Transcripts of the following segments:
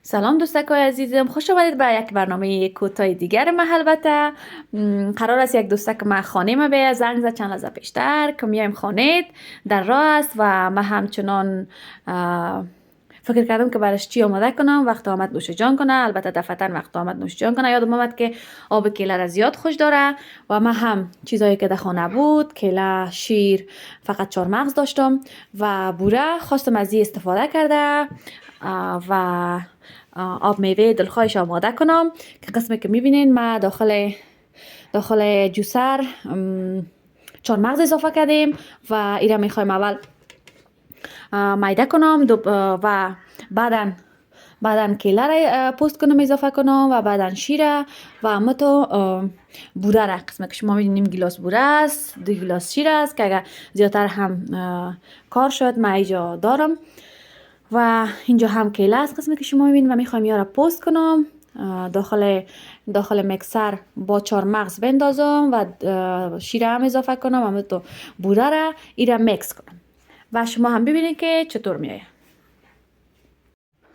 سلام دوستکای عزیزم، خوش آمدید به یک برنامه کوتاه دیگر. ما البته قرار است یک دوستک ما خانه ما بیاید. زنگ زد چند لحظه پیشتر که میایم خانه، در راه است و ما همچنان فکر کردم که برش چی آماده کنم. وقت آمد نوش جان کنه، البته دفعتا وقت آمد نوش جان کنه. یادم آمد که آب کیله را زیاد خوش داره و ما هم چیزایی که در خانه بود، کیله، شیر، فقط چهارمغز داشتم و بوره خواستم از این استفاده کرده و آب میوه دلخواهش آماده کنم که قسمی که میبینین ما داخل جوسر چهارمغز اضافه کردیم و ایره میخوایم اول میده کنم و بعدن کیله را پوست کنم اضافه کنم و بعدن شیر و متو بوره را. قسمه که شما میدونیم گلاس بوره است، 2 گلاس شیر است که اگر زیادتر هم کار شد ما اینجا دارم و اینجا هم کیله است قسمی که شما میبینید و میخوایم یا را پوست کنم داخل مکسر با چهارمغز بندازم و شیر هم اضافه کنم و تو بوره را ایره میکس کنم و شما هم ببینید که چطور میایه.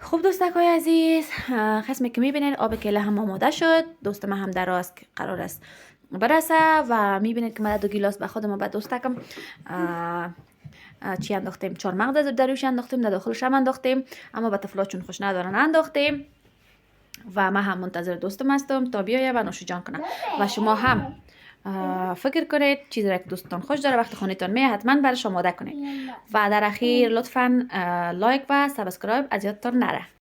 خوب دوستکای عزیز، قسمی که میبینید آب کیله هم آماده شد. دوست ما هم در راست که قرار است برسه و میبینید که من 2 گیلاس به خودم و به دوستکم چی انداختیم، چهارمغز در روش انداختیم، در داخلش هم انداختیم، اما به طفلا چون خوش ندارن انداختیم و من هم منتظر دوستم هستم تا بیایه و نوش جان کنه و شما هم فکر کنید چیزی را که دوستان خوش داره وقت خونتان میه حتما برش آماده کنید و در اخیر لطفا لایک و سابسکرایب از یادتان نره.